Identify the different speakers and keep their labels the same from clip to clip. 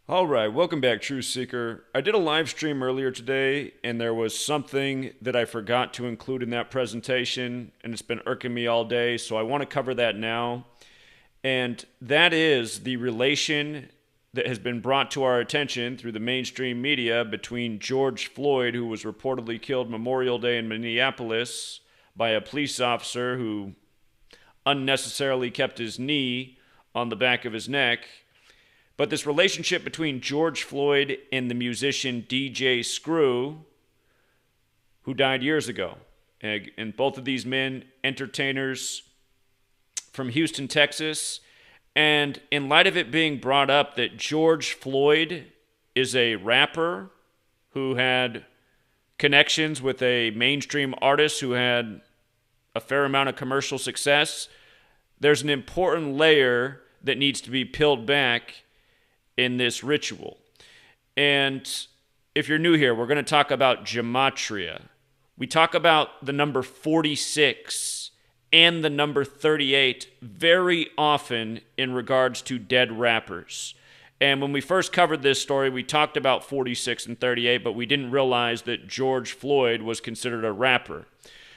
Speaker 1: All right, welcome back, Truth Seeker. I did a live stream earlier today, and there was something that I forgot to include in that presentation, and it's been irking me all day, so I want to cover that now. And that is the relation that has been brought to our attention through the mainstream media between George Floyd, who was reportedly killed Memorial Day in Minneapolis by a police officer who unnecessarily kept his knee on the back of his neck. But this relationship between George Floyd and the musician DJ Screw, who died years ago. And both of these men, entertainers from Houston, Texas. And in light of it being brought up that George Floyd is a rapper who had connections with a mainstream artist who had a fair amount of commercial success, there's an important layer that needs to be peeled back in this ritual. And if you're new here, we're going to talk about Gematria. We talk about the number 46 and the number 38 very often in regards to dead rappers. And when we first covered this story, we talked about 46 and 38, but we didn't realize that George Floyd was considered a rapper.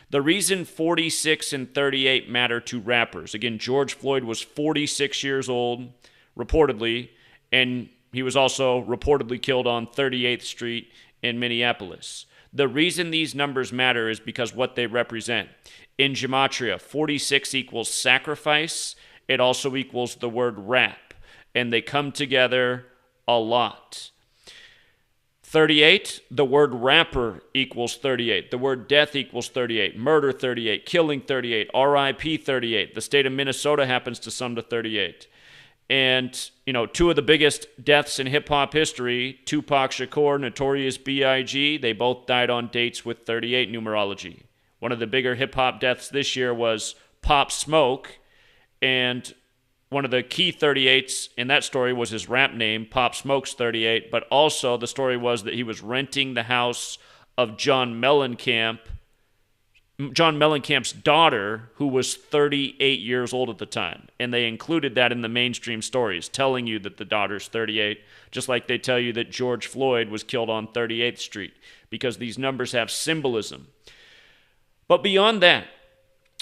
Speaker 1: The reason 46 and 38 matter to rappers, again, George Floyd was 46 years old, reportedly, and he was also reportedly killed on 38th Street in Minneapolis. The reason these numbers matter is because what they represent. In Gematria, 46 equals sacrifice. It also equals the word rap, and they come together a lot. 38, the word rapper equals 38. The word death equals 38. Murder 38. Killing 38. RIP 38. The state of Minnesota happens to sum to 38. And, two of the biggest deaths in hip-hop history, Tupac Shakur, Notorious B.I.G., they both died on dates with 38 numerology. One of the bigger hip-hop deaths this year was Pop Smoke, and one of the key 38s in that story was his rap name, Pop Smoke's 38, but also the story was that he was renting the house of John Mellencamp's daughter, who was 38 years old at the time. And they included that in the mainstream stories, telling you that the daughter's 38, just like they tell you that George Floyd was killed on 38th Street, because these numbers have symbolism. But beyond that,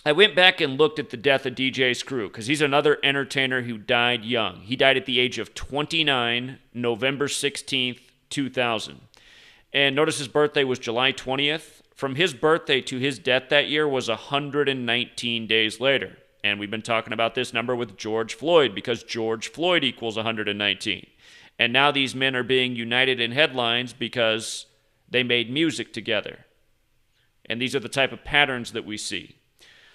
Speaker 1: I went back and looked at the death of DJ Screw, because he's another entertainer who died young. He died at the age of 29, November 16th, 2000. And notice his birthday was July 20th. From his birthday to his death that year was 119 days later. And we've been talking about this number with George Floyd, because George Floyd equals 119. And now these men are being united in headlines because they made music together. And these are the type of patterns that we see.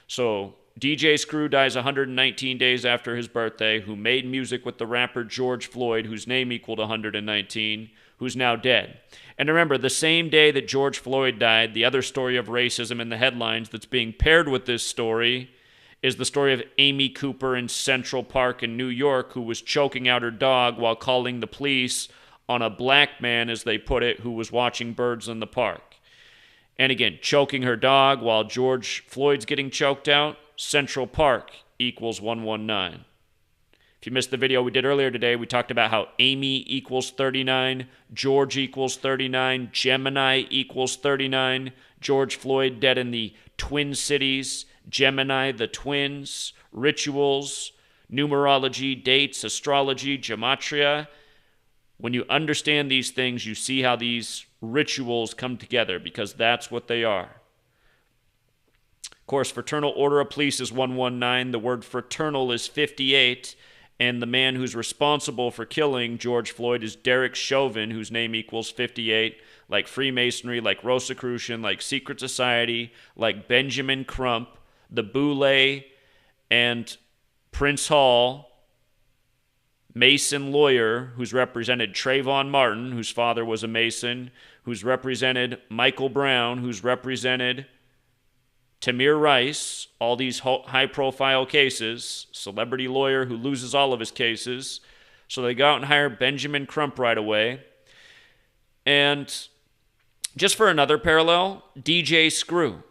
Speaker 1: So DJ Screw dies 119 days after his birthday, who made music with the rapper George Floyd, whose name equaled 119, who's now dead. And remember, the same day that George Floyd died, the other story of racism in the headlines that's being paired with this story is the story of Amy Cooper in Central Park in New York, who was choking out her dog while calling the police on a black man, as they put it, who was watching birds in the park. And again, choking her dog while George Floyd's getting choked out, Central Park equals 119. If you missed the video we did earlier today, we talked about how Amy equals 39, George equals 39, Gemini equals 39, George Floyd dead in the Twin Cities, Gemini the twins, rituals, numerology, dates, astrology, gematria. When you understand these things, you see how these rituals come together, because that's what they are. Of course, Fraternal Order of Police is 119. The word fraternal is 58. And the man who's responsible for killing George Floyd is Derek Chauvin, whose name equals 58, like Freemasonry, like Rosicrucian, like Secret Society, like Benjamin Crump, the Boule, and Prince Hall, Mason lawyer, who's represented Trayvon Martin, whose father was a Mason, who's represented Michael Brown, who's represented Tamir Rice, all these high-profile cases, celebrity lawyer who loses all of his cases. So they go out and hire Benjamin Crump right away. And just for another parallel, DJ Screw.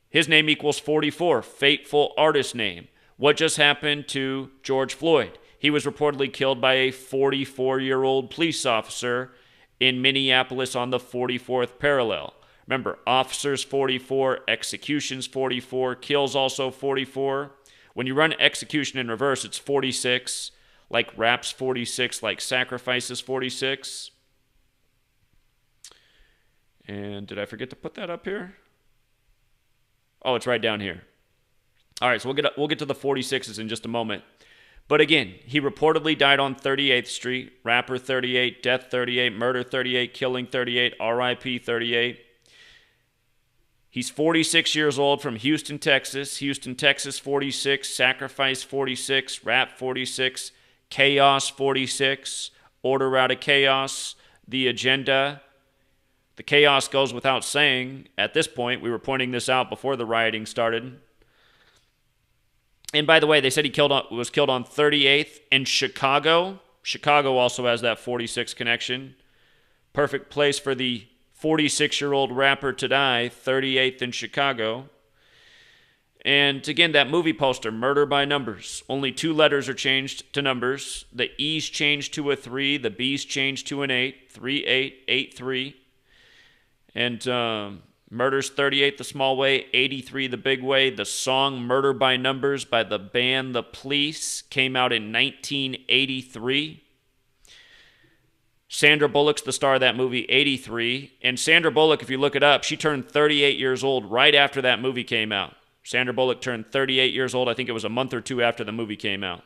Speaker 1: His name equals 44, fateful artist name. What just happened to George Floyd? he was reportedly killed by a 44-year-old police officer in Minneapolis on the 44th parallel. Remember, officers 44, executions 44, kills also 44. When you run execution in reverse, it's 46, like raps 46, like sacrifices 46. And did I forget to put that up here? Oh, it's right down here. All right, so we'll get to the 46s in just a moment. But again, he reportedly died on 38th Street, rapper 38, death 38, murder 38, killing 38, RIP 38. He's 46 years old, from Houston, Texas. Houston, Texas 46, sacrifice 46, rap 46, chaos 46, order out of chaos, the agenda. The chaos goes without saying. At this point, we were pointing this out before the rioting started. And by the way, they said he was killed on 38th in Chicago. Chicago also has that 46 connection. Perfect place for the 46-year-old rapper to die, 38th in Chicago. And again, that movie poster, Murder by Numbers. Only 2 letters are changed to numbers. The E's changed to a 3, the B's changed to an 8, 3883. And Murder's 38 the small way, 83 the big way. The song Murder by Numbers by the band The Police came out in 1983. Sandra Bullock's the star of that movie, 83. And Sandra Bullock, if you look it up, she turned 38 years old right after that movie came out. Sandra Bullock turned 38 years old. I think it was a month or 2 after the movie came out.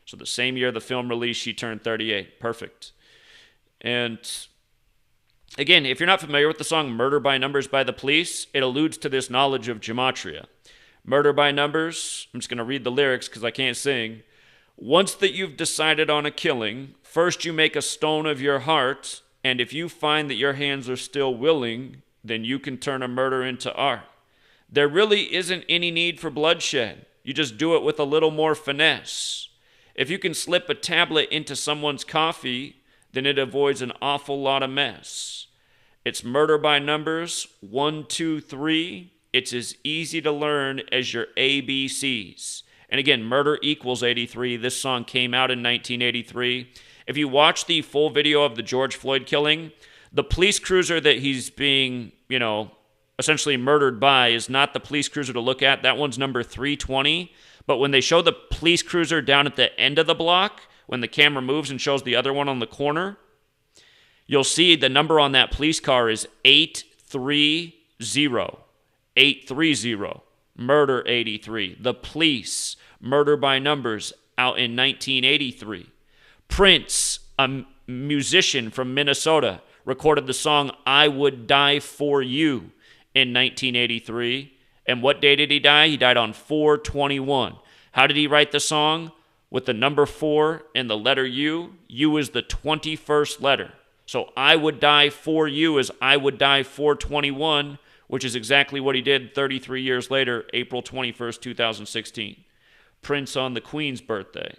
Speaker 1: So the same year the film released, she turned 38. Perfect. And again, if you're not familiar with the song Murder by Numbers by the Police, it alludes to this knowledge of gematria. Murder by Numbers, I'm just going to read the lyrics because I can't sing. Once that you've decided on a killing, first you make a stone of your heart, and if you find that your hands are still willing, then you can turn a murder into art. There really isn't any need for bloodshed. You just do it with a little more finesse. If you can slip a tablet into someone's coffee, then it avoids an awful lot of mess. It's Murder by Numbers, 1, 2, 3. It's as easy to learn as your ABCs. And again, Murder equals 83. This song came out in 1983. If you watch the full video of the George Floyd killing, the police cruiser that he's being, essentially murdered by is not the police cruiser to look at. That one's number 320. But when they show the police cruiser down at the end of the block, when the camera moves and shows the other one on the corner, you'll see the number on that police car is 830. 830. Murder 83. The Police, Murder by Numbers, out in 1983. Prince, a musician from Minnesota, recorded the song I Would Die For You in 1983. And what day did he die? He died on 4/21. How did he write the song? With the number 4 and the letter U. U is the 21st letter. So I Would Die For You is I Would Die 4/21, which is exactly what he did 33 years later, April 21st, 2016. Prince on the Queen's birthday.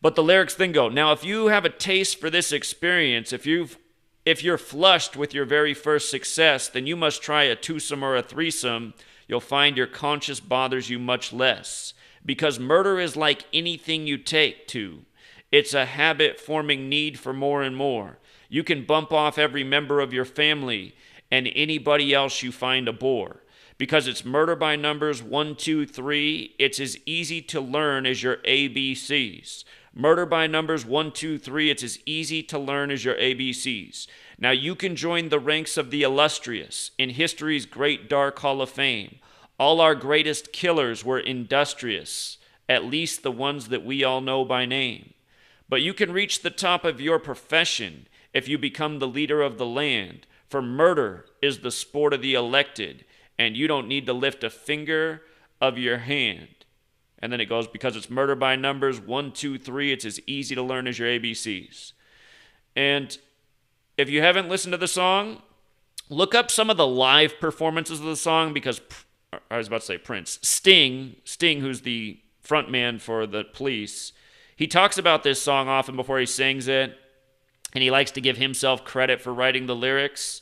Speaker 1: But the lyrics then go, now if you have a taste for this experience, if you're flushed with your very first success, then you must try a twosome or a threesome. You'll find your conscience bothers you much less. Because murder is like anything you take to. It's a habit-forming need for more and more. You can bump off every member of your family and anybody else you find a bore. Because it's Murder by Numbers 1, 2, 3, it's as easy to learn as your ABCs. Murder by Numbers 1, 2, 3, it's as easy to learn as your ABCs. Now you can join the ranks of the illustrious in history's great dark hall of fame. All our greatest killers were industrious, at least the ones that we all know by name. But you can reach the top of your profession if you become the leader of the land. For murder is the sport of the elected, and you don't need to lift a finger of your hand. And then it goes, because it's Murder by Numbers 1, 2, 3, it's as easy to learn as your ABCs. And if you haven't listened to the song, look up some of the live performances of the song, because I was about to say Prince. Sting, who's the frontman for the Police, he talks about this song often before he sings it, and he likes to give himself credit for writing the lyrics.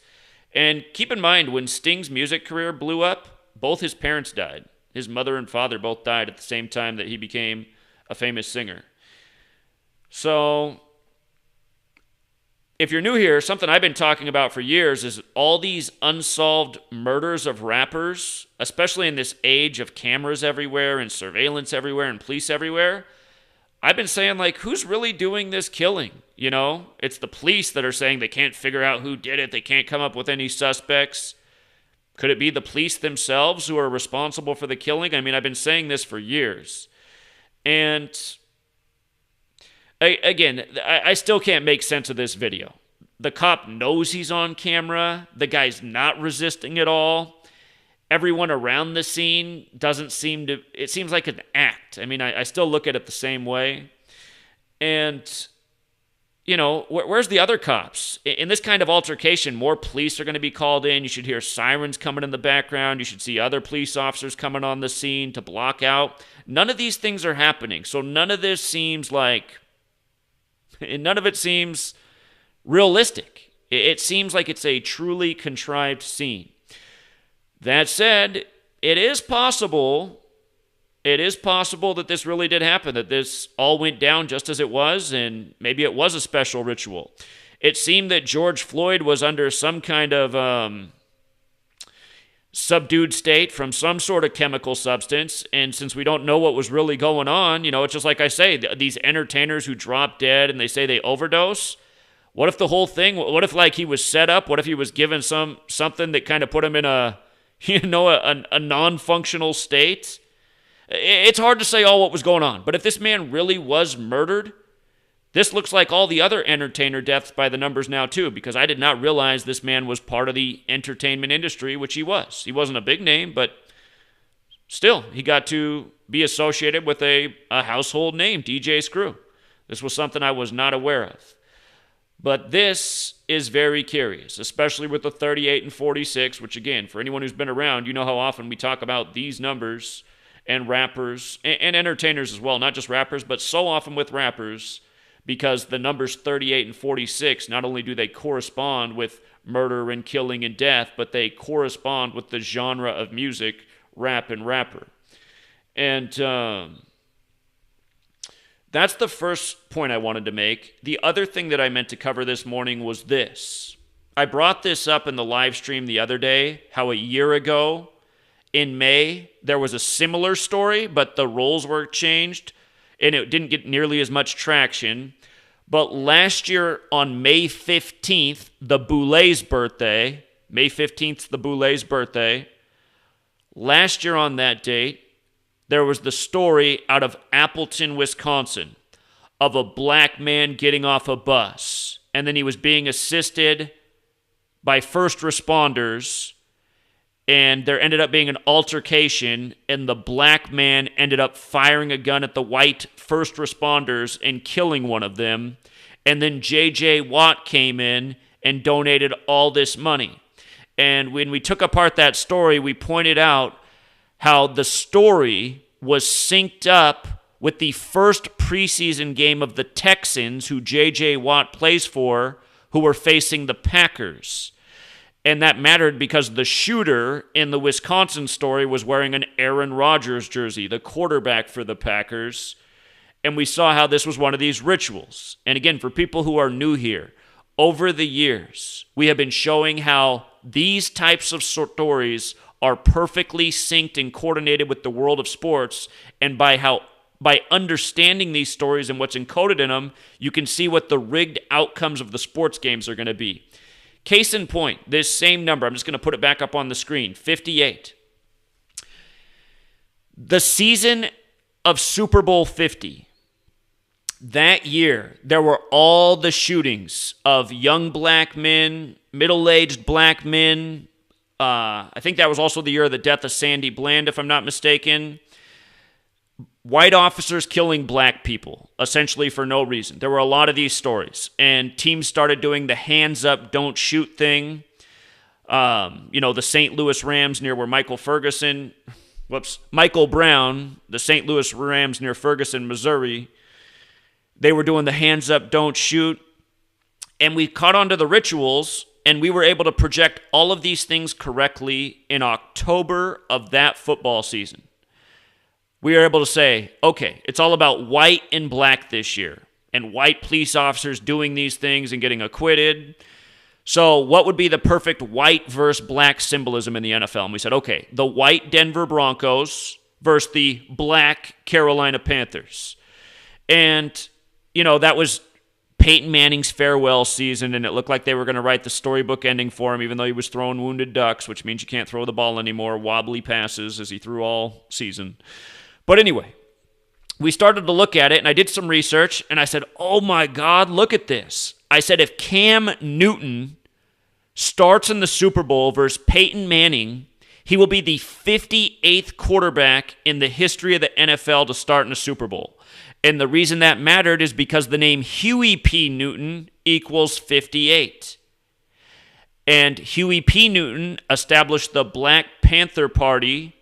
Speaker 1: And keep in mind, when Sting's music career blew up, both his parents died. His mother and father both died at the same time that he became a famous singer. So if you're new here, something I've been talking about for years is all these unsolved murders of rappers, especially in this age of cameras everywhere and surveillance everywhere and police everywhere. I've been saying, like, who's really doing this killing? You know, it's the police that are saying they can't figure out who did it. They can't come up with any suspects. Could it be the police themselves who are responsible for the killing? I mean, I've been saying this for years. And again, I still can't make sense of this video. The cop knows he's on camera. The guy's not resisting at all. Everyone around the scene doesn't seem to, it seems like an act. I mean, I still look at it the same way. And, you know, where's the other cops? In this kind of altercation, more police are going to be called in. You should hear sirens coming in the background. You should see other police officers coming on the scene to block out. None of these things are happening. So none of this seems like, none of it seems realistic. It seems like it's a truly contrived scene. That said, it is possible that this really did happen, that this all went down just as it was, and maybe it was a special ritual. It seemed that George Floyd was under some kind of subdued state from some sort of chemical substance, and since we don't know what was really going on, you know, it's just like I say, these entertainers who drop dead and they say they overdose. What if the whole thing, what if like he was set up? What if he was given something that kind of put him in a non-functional state? It's hard to say all what was going on, but if this man really was murdered, this looks like all the other entertainer deaths by the numbers now too, because I did not realize this man was part of the entertainment industry, which he was. He wasn't a big name, but still, he got to be associated with a household name, DJ Screw. This was something I was not aware of. But this is very curious, especially with the 38 and 46, which again, for anyone who's been around, you know how often we talk about these numbers and rappers and entertainers as well, not just rappers, but so often with rappers, because the numbers 38 and 46, not only do they correspond with murder and killing and death, but they correspond with the genre of music, rap and rapper. And that's the first point I wanted to make. The other thing that I meant to cover this morning was this. I brought this up in the live stream the other day, how a year ago in May, there was a similar story, but the roles were changed, and it didn't get nearly as much traction. But last year on May 15th, the Boule's birthday, May 15th, the Boule's birthday, last year on that date, there was the story out of Appleton, Wisconsin, of a black man getting off a bus, and then he was being assisted by first responders, and there ended up being an altercation, and the black man ended up firing a gun at the white first responders and killing one of them, and then J.J. Watt came in and donated all this money. And when we took apart that story, we pointed out how the story was synced up with the first preseason game of the Texans, who J.J. Watt plays for, who were facing the Packers. And that mattered because the shooter in the Wisconsin story was wearing an Aaron Rodgers jersey, the quarterback for the Packers. And we saw how this was one of these rituals. And again, for people who are new here, over the years, we have been showing how these types of stories are perfectly synced and coordinated with the world of sports, and by understanding these stories and what's encoded in them, you can see what the rigged outcomes of the sports games are going to be. Case in point, this same number, I'm just going to put it back up on the screen, 58. The season of Super Bowl 50, that year, there were all the shootings of young black men, middle-aged black men. I think that was also the year of the death of Sandy Bland, if I'm not mistaken. White officers killing black people, essentially for no reason. There were a lot of these stories. And teams started doing the hands up, don't shoot thing. The St. Louis Rams near where Michael Brown, the St. Louis Rams near Ferguson, Missouri, they were doing the hands up, don't shoot. And we caught on to the rituals, and we were able to project all of these things correctly in October of that football season. we were able to say, okay, it's all about white and black this year, and white police officers doing these things and getting acquitted. So what would be the perfect white versus black symbolism in the NFL? And we said, okay, the white Denver Broncos versus the black Carolina Panthers. And, that was Peyton Manning's farewell season, and it looked like they were going to write the storybook ending for him, even though he was throwing wounded ducks, which means you can't throw the ball anymore, wobbly passes as he threw all season. But anyway, we started to look at it, and I did some research, and I said, oh my God, look at this. I said, if Cam Newton starts in the Super Bowl versus Peyton Manning, he will be the 58th quarterback in the history of the NFL to start in a Super Bowl. And the reason that mattered is because the name Huey P. Newton equals 58. And Huey P. Newton established the Black Panther Party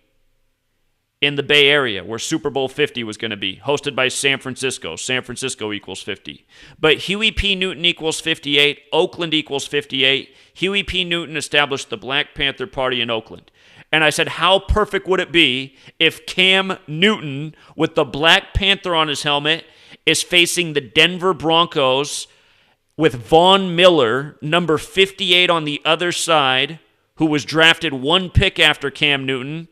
Speaker 1: in the Bay Area, where Super Bowl 50 was going to be, hosted by San Francisco. San Francisco equals 50. But Huey P. Newton equals 58. Oakland equals 58. Huey P. Newton established the Black Panther Party in Oakland. And I said, how perfect would it be if Cam Newton, with the Black Panther on his helmet, is facing the Denver Broncos with Von Miller, number 58 on the other side, who was drafted one pick after Cam Newton,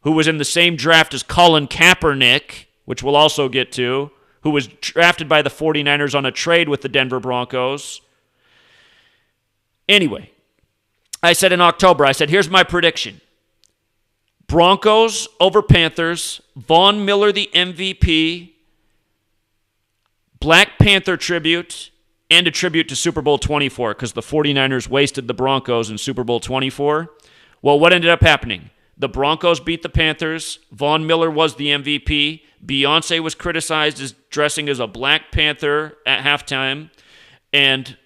Speaker 1: who was in the same draft as Colin Kaepernick, which we'll also get to, who was drafted by the 49ers on a trade with the Denver Broncos. Anyway, I said in October, here's my prediction. Broncos over Panthers, Von Miller the MVP, Black Panther tribute, and a tribute to Super Bowl 24 because the 49ers wasted the Broncos in Super Bowl 24. Well, what ended up happening? The Broncos beat the Panthers. Von Miller was the MVP. Beyonce was criticized as dressing as a Black Panther at halftime. And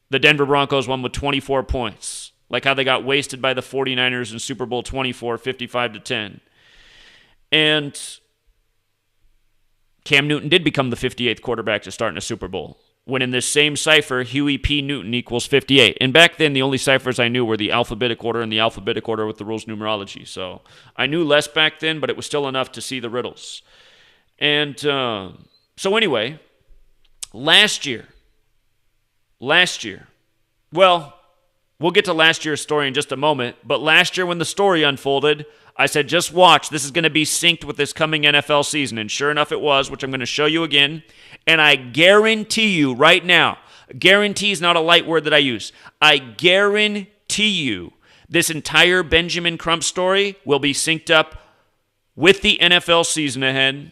Speaker 1: the Denver Broncos won with 24 points. Like how they got wasted by the 49ers in Super Bowl 24, 55-10. And Cam Newton did become the 58th quarterback to start in a Super Bowl, when in this same cipher, Huey P. Newton equals 58. And back then, the only ciphers I knew were the alphabetic order and the alphabetic order with the rules numerology. So I knew less back then, but it was still enough to see the riddles. And so anyway, last year, well, we'll get to last year's story in just a moment, but last year when the story unfolded, I said, just watch, this is going to be synced with this coming NFL season. And sure enough, it was, which I'm going to show you again. And I guarantee you right now, guarantee is not a light word that I use. I guarantee you this entire Benjamin Crump story will be synced up with the NFL season ahead,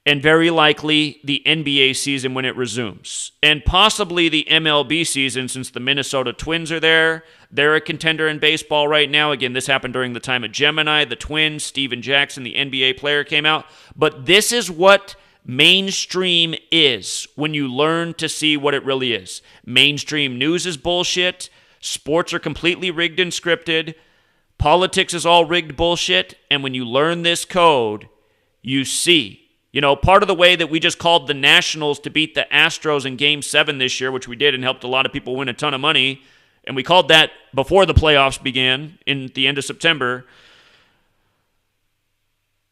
Speaker 1: and very likely the NBA season when it resumes. And possibly the MLB season, since the Minnesota Twins are there. They're a contender in baseball right now. Again, this happened during the time of Gemini, the Twins, Steven Jackson, the NBA player, came out. But this is what mainstream is when you learn to see what it really is. Mainstream news is bullshit. Sports are completely rigged and scripted. Politics is all rigged bullshit. And when you learn this code, you see. Part of the way that we just called the Nationals to beat the Astros in Game 7 this year, which we did and helped a lot of people win a ton of money, and we called that before the playoffs began in the end of September.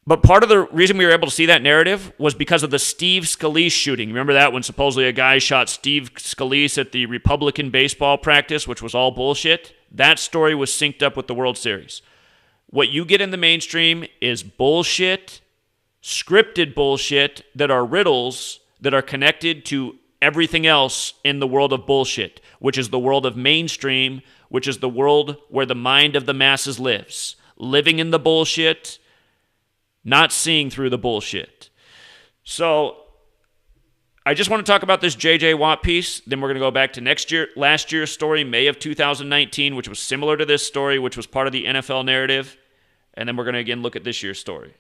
Speaker 1: But part of the reason we were able to see that narrative was because of the Steve Scalise shooting. Remember that when supposedly a guy shot Steve Scalise at the Republican baseball practice, which was all bullshit? That story was synced up with the World Series. What you get in the mainstream is bullshit, scripted bullshit that are riddles that are connected to everything else in the world of bullshit, which is the world of mainstream, which is the world where the mind of the masses lives. Living in the bullshit, not seeing through the bullshit. So I just want to talk about this J.J. Watt piece. Then we're going to go back to last year's story, May of 2019, which was similar to this story, which was part of the NFL narrative. And then we're going to again look at this year's story.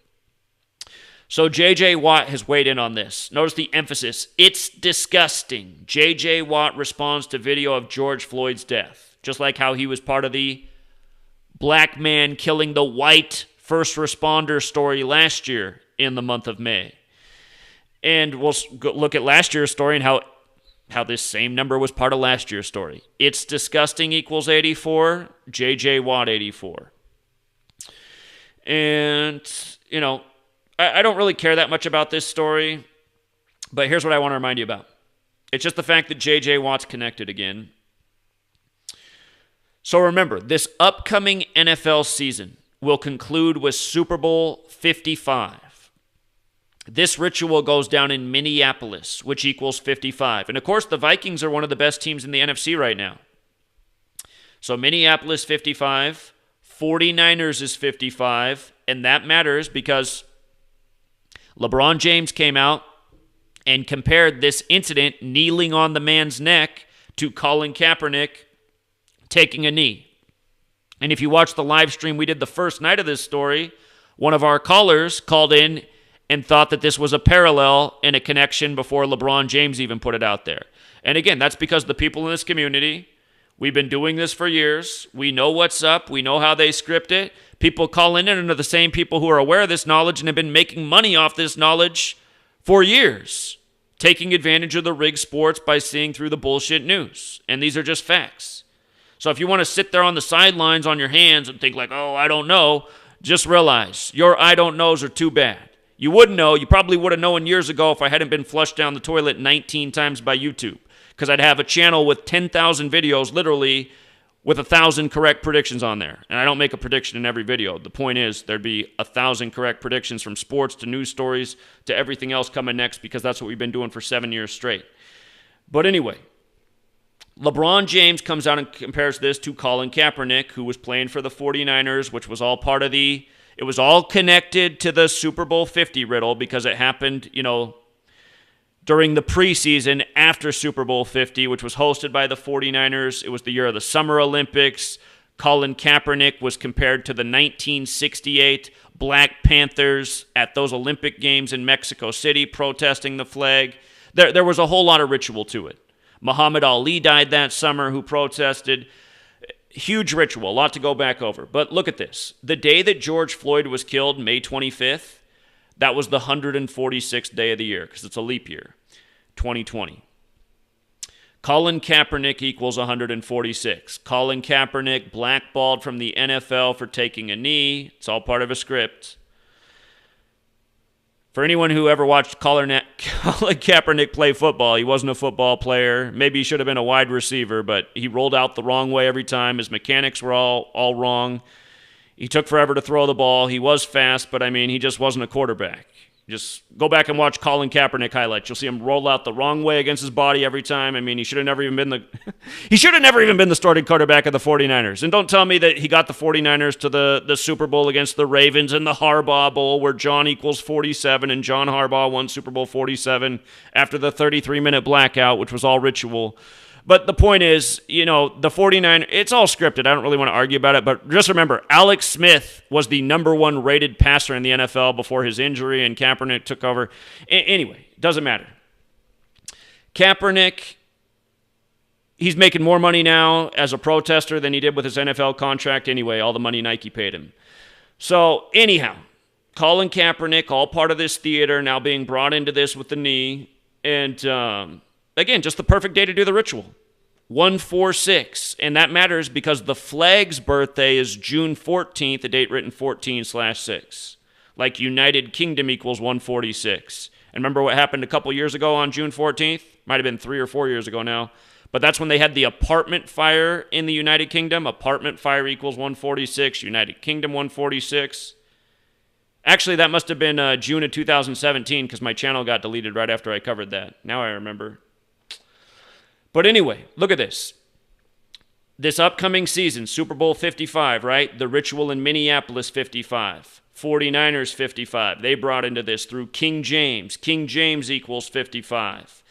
Speaker 1: So J.J. Watt has weighed in on this. Notice the emphasis. It's disgusting. J.J. Watt responds to video of George Floyd's death, just like how he was part of the black man killing the white first responder story last year in the month of May. And we'll look at last year's story and how this same number was part of last year's story. It's disgusting equals 84, J.J. Watt 84. And, I don't really care that much about this story, but here's what I want to remind you about. It's just the fact that J.J. Watt's connected again. So remember, this upcoming NFL season will conclude with Super Bowl 55. This ritual goes down in Minneapolis, which equals 55. And of course, the Vikings are one of the best teams in the NFC right now. So Minneapolis 55, 49ers is 55, and that matters because LeBron James came out and compared this incident, kneeling on the man's neck, to Colin Kaepernick taking a knee. And if you watch the live stream we did the first night of this story, one of our callers called in and thought that this was a parallel and a connection before LeBron James even put it out there. And again, that's because the people in this community, we've been doing this for years. We know what's up. We know how they script it. People calling in and are the same people who are aware of this knowledge and have been making money off this knowledge for years, taking advantage of the rigged sports by seeing through the bullshit news. And these are just facts. So if you want to sit there on the sidelines on your hands and think like, oh, I don't know, just realize your I don't knows are too bad. You would know. You probably would have known years ago if I hadn't been flushed down the toilet 19 times by YouTube, because I'd have a channel with 10,000 videos, literally with 1,000 correct predictions on there. And I don't make a prediction in every video. The point is there'd be 1,000 correct predictions from sports to news stories to everything else coming next, because that's what we've been doing for 7 years straight. But anyway, LeBron James comes out and compares this to Colin Kaepernick, who was playing for the 49ers, which was all part of it was all connected to the Super Bowl 50 riddle, because it happened, during the preseason after Super Bowl 50, which was hosted by the 49ers. It was the year of the Summer Olympics. Colin Kaepernick was compared to the 1968 Black Panthers at those Olympic Games in Mexico City, protesting the flag. There was a whole lot of ritual to it. Muhammad Ali died that summer, who protested. Huge ritual, a lot to go back over. But look at this. The day that George Floyd was killed, May 25th, that was the 146th day of the year, because it's a leap year, 2020. Colin Kaepernick equals 146. Colin Kaepernick blackballed from the NFL for taking a knee. It's all part of a script. For anyone who ever watched Colin Kaepernick play football, he wasn't a football player. Maybe he should have been a wide receiver, but he rolled out the wrong way every time. His mechanics were all wrong. He took forever to throw the ball. He was fast, but he just wasn't a quarterback. Just go back and watch Colin Kaepernick highlights. You'll see him roll out the wrong way against his body every time. He should have never even been the starting quarterback of the 49ers. And don't tell me that he got the 49ers to the Super Bowl against the Ravens and the Harbaugh Bowl, where John equals 47 and John Harbaugh won Super Bowl 47 after the 33-minute blackout, which was all ritual. But the point is, the 49ers, it's all scripted. I don't really want to argue about it. But just remember, Alex Smith was the number 1 rated passer in the NFL before his injury, and Kaepernick took over. Anyway, doesn't matter. Kaepernick, he's making more money now as a protester than he did with his NFL contract anyway, all the money Nike paid him. So anyhow, Colin Kaepernick, all part of this theater, now being brought into this with the knee. And again, just the perfect day to do the ritual. 146. And that matters because the flag's birthday is June 14th, a date written 14/6. Like United Kingdom equals 146. And remember what happened a couple years ago on June 14th? Might have been 3 or 4 years ago now. But that's when they had the apartment fire in the United Kingdom. Apartment fire equals 146. United Kingdom 146. Actually, that must have been June of 2017, because my channel got deleted right after I covered that. Now I remember. But anyway, look at this. This upcoming season, Super Bowl 55, right? The ritual in Minneapolis, 55. 49ers, 55. They brought into this through King James. King James equals 55.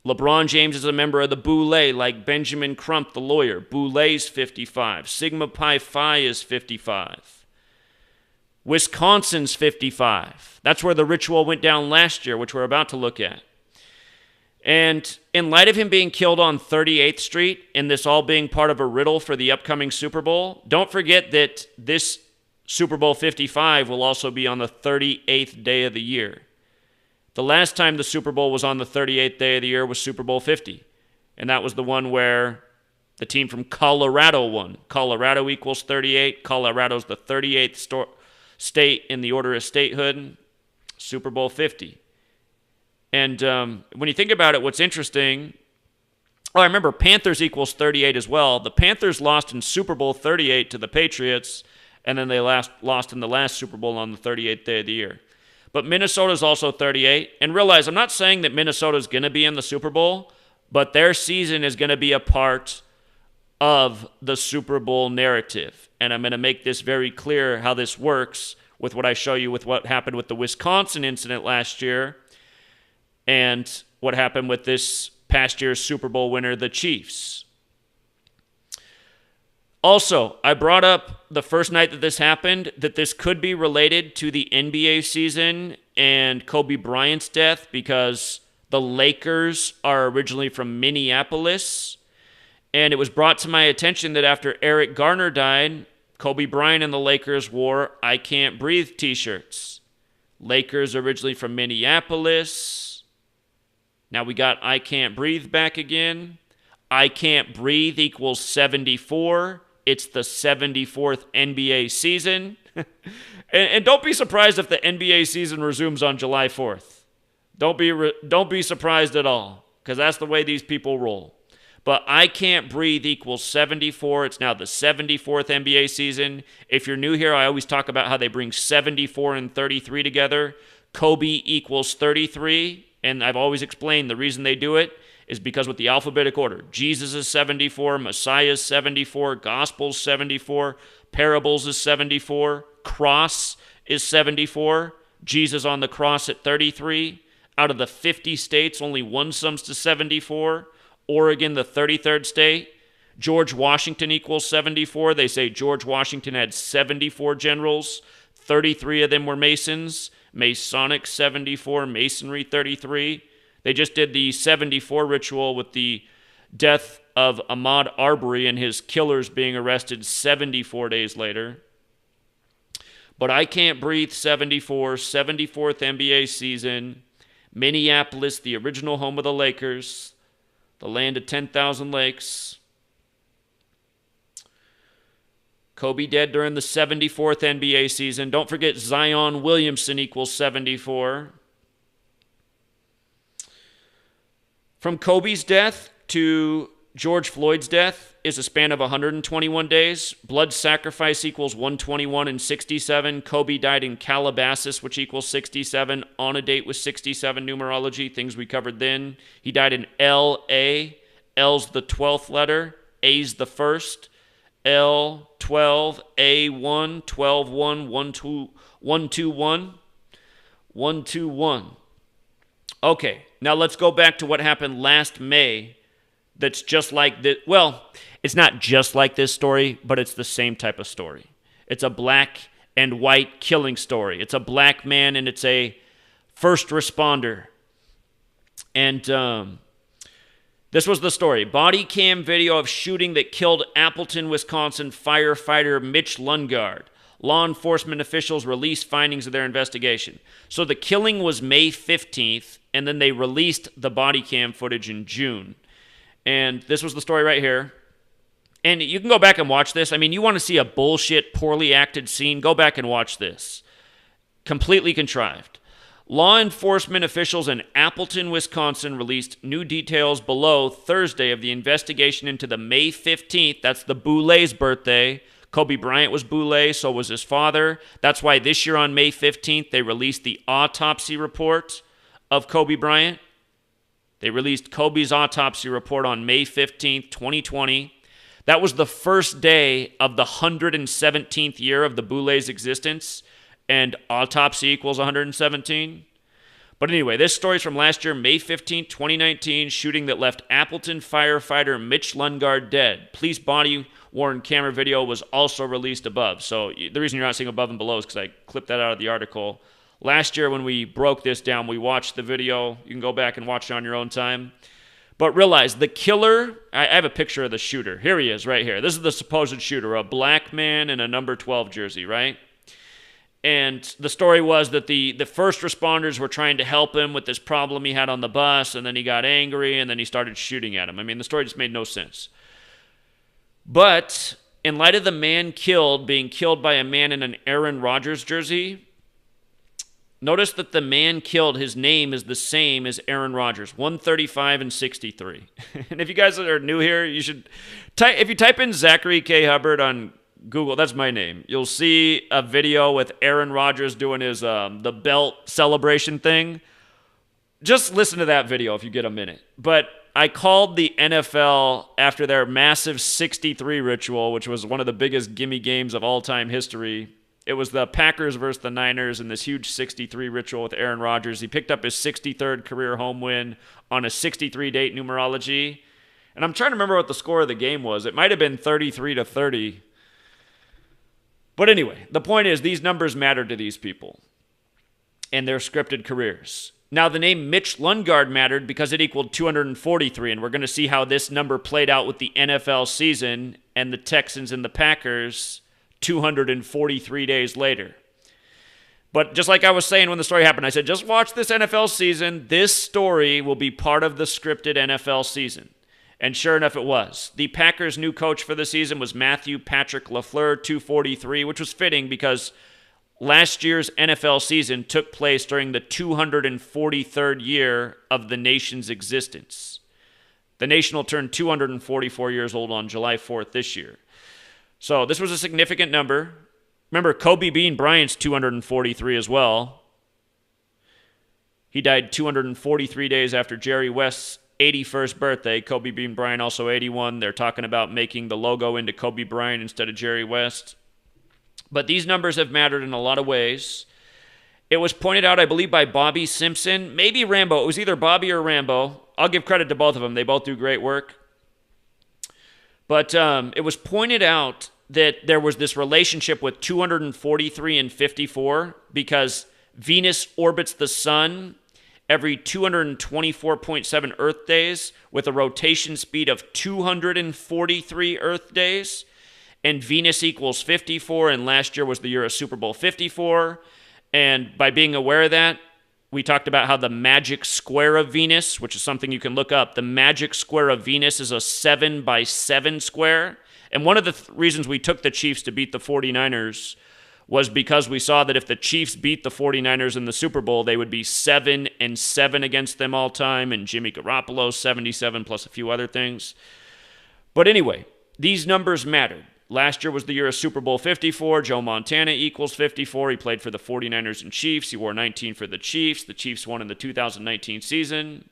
Speaker 1: LeBron James is a member of the Boule, like Benjamin Crump, the lawyer. Boule's 55. Sigma Pi Phi is 55. Wisconsin's 55. That's where the ritual went down last year, which we're about to look at. And in light of him being killed on 38th Street and this all being part of a riddle for the upcoming Super Bowl, don't forget that this Super Bowl 55 will also be on the 38th day of the year. The last time the Super Bowl was on the 38th day of the year was Super Bowl 50. And that was the one where the team from Colorado won. Colorado equals 38. Colorado's the 38th state in the order of statehood, Super Bowl 50. And when you think about it, what's interesting, I remember Panthers equals 38 as well. The Panthers lost in Super Bowl 38 to the Patriots, and then they lost in the last Super Bowl on the 38th day of the year. But Minnesota's also 38. And realize, I'm not saying that Minnesota's going to be in the Super Bowl, but their season is going to be a part of the Super Bowl narrative. And I'm going to make this very clear how this works with what I show you with what happened with the Wisconsin incident last year and what happened with this past year's Super Bowl winner, the Chiefs. Also, I brought up the first night that this happened that this could be related to the NBA season and Kobe Bryant's death because the Lakers are originally from Minneapolis. And it was brought to my attention that after Eric Garner died, Kobe Bryant and the Lakers wore I Can't Breathe t-shirts. Lakers originally from Minneapolis. Now we got I Can't Breathe back again. I Can't Breathe equals 74. It's the 74th NBA season. and don't be surprised if the NBA season resumes on July 4th. Don't be surprised at all, because that's the way these people roll. But I Can't Breathe equals 74. It's now the 74th NBA season. If you're new here, I always talk about how they bring 74 and 33 together. Kobe equals 33. And I've always explained the reason they do it is because with the alphabetic order, Jesus is 74, Messiah is 74, Gospels 74, Parables is 74, Cross is 74, Jesus on the cross at 33. Out of the 50 states, only one sums to 74. Oregon, the 33rd state. George Washington equals 74. They say George Washington had 74 generals. 33 of them were Masons. Masonic 74, Masonry 33. They just did the 74 ritual with the death of Ahmaud Arbery and his killers being arrested 74 days later. But I Can't Breathe 74, 74th NBA season. Minneapolis, the original home of the Lakers. The land of 10,000 lakes. Kobe dead during the 74th NBA season. Don't forget Zion Williamson equals 74. From Kobe's death to George Floyd's death is a span of 121 days. Blood sacrifice equals 121 and 67. Kobe died in Calabasas, which equals 67. On a date with 67 numerology, things we covered then. He died in L.A. L's the 12th letter. A's the first. L, 12, A1, 12, 1, 1, 2, 1, 2, 1. 1, 2, 1. Okay, now let's go back to what happened last May. That's just like this. Well, it's not just like this story, but it's the same type of story. It's a black and white killing story. It's a black man and it's a first responder. And this was the story. Body cam video of shooting that killed Appleton, Wisconsin firefighter Mitch Lundgaard. Law enforcement officials released findings of their investigation. So the killing was May 15th, and then they released the body cam footage in June. And this was the story right here. And you can go back and watch this. I mean, you want to see a bullshit, poorly acted scene, go back and watch this. Completely contrived. Law enforcement officials in Appleton, Wisconsin released new details below Thursday of the investigation into the May 15th. That's the Boule's birthday. Kobe Bryant was Boule, so was his father. That's why this year on May 15th, they released the autopsy report of Kobe Bryant. They released Kobe's autopsy report on May 15th, 2020. That was the first day of the 117th year of the Boule's existence, and autopsy equals 117. But anyway, this story's from last year, May 15th, 2019, shooting that left Appleton firefighter Mitch Lundgaard dead. Police body-worn camera video was also released above. So the reason you're not seeing above and below is because I clipped that out of the article. Last year when we broke this down, we watched the video. You can go back and watch it on your own time. But realize, the killer, I have a picture of the shooter. Here he is, right here. This is the supposed shooter, a black man in a number 12 jersey, right? And the story was that the first responders were trying to help him with this problem he had on the bus, and then he got angry, and then he started shooting at him. I mean, the story just made no sense. But in light of the man being killed by a man in an Aaron Rodgers jersey, notice that the man killed, his name is the same as Aaron Rodgers, 135 and 63. And if you guys are new here, you should if you type in Zachary K. Hubbard on Google, that's my name, you'll see a video with Aaron Rodgers doing his the belt celebration thing. Just listen to that video if you get a minute. But I called the NFL after their massive 63 ritual, which was one of the biggest gimme games of all-time history. It was the Packers versus the Niners in this huge 63 ritual with Aaron Rodgers. He picked up his 63rd career home win on a 63-date numerology. And I'm trying to remember what the score of the game was. It might have been 33-30. But anyway, the point is these numbers matter to these people and their scripted careers. Now, the name Mitch Lundgaard mattered because it equaled 243, and we're going to see how this number played out with the NFL season and the Texans and the Packers 243 days later. But just like I was saying when the story happened, I said, just watch this NFL season. This story will be part of the scripted NFL season. And sure enough, it was. The Packers' new coach for the season was Matthew Patrick LaFleur, 243, which was fitting because last year's NFL season took place during the 243rd year of the nation's existence. The nation will turn 244 years old on July 4th this year. So this was a significant number. Remember, Kobe Bean Bryant's 243 as well. He died 243 days after Jerry West's 81st birthday. Kobe Bean Bryant also 81. They're talking about making the logo into Kobe Bryant instead of Jerry West. But these numbers have mattered in a lot of ways. It was pointed out, I believe, by Bobby Simpson, maybe Rambo. It was either Bobby or Rambo. I'll give credit to both of them. They both do great work. But it was pointed out that there was this relationship with 243 and 54 because Venus orbits the sun every 224.7 Earth days with a rotation speed of 243 Earth days. And Venus equals 54, and last year was the year of Super Bowl 54. And by being aware of that, we talked about how the magic square of Venus, which is something you can look up, the magic square of Venus is a 7 by 7 square. And one of the reasons we took the Chiefs to beat the 49ers was because we saw that if the Chiefs beat the 49ers in the Super Bowl, they would be 7-7 against them all time, and Jimmy Garoppolo 77 plus a few other things. But anyway, these numbers mattered. Last year was the year of Super Bowl 54. Joe Montana equals 54. He played for the 49ers and Chiefs. He wore 19 for the Chiefs. The Chiefs won in the 2019 season.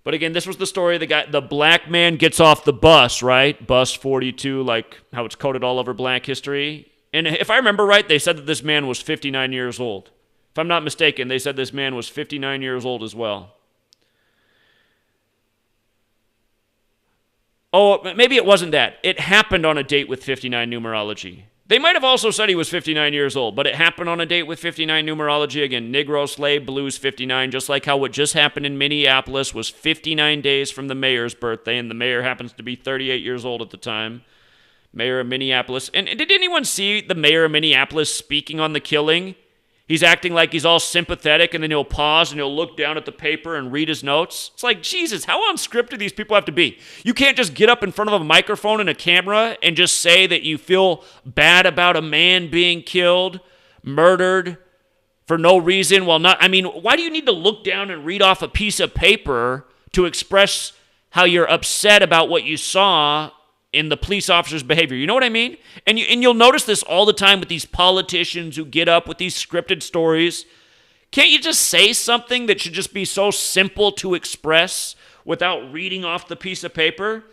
Speaker 1: But again, this was the story of the black man gets off the bus, right? Bus 42, like how it's coded all over black history. And if I remember right, they said that this man was 59 years old. If I'm not mistaken, they said this man was 59 years old as well. Oh, maybe it wasn't that. It happened on a date with 59 numerology. They might have also said he was 59 years old, but it happened on a date with 59 numerology. Again, Negro Slave Blues 59, just like how what just happened in Minneapolis was 59 days from the mayor's birthday, and the mayor happens to be 38 years old at the time. Mayor of Minneapolis. And did anyone see the mayor of Minneapolis speaking on the killing? He's acting like he's all sympathetic, and then he'll pause and he'll look down at the paper and read his notes. It's like, Jesus, how unscripted these people have to be. You can't just get up in front of a microphone and a camera and just say that you feel bad about a man being killed, murdered, for no reason. Why do you need to look down and read off a piece of paper to express how you're upset about what you saw in the police officer's behavior? You know what I mean? And you'll notice this all the time with these politicians who get up with these scripted stories. Can't you just say something that should just be so simple to express without reading off the piece of paper?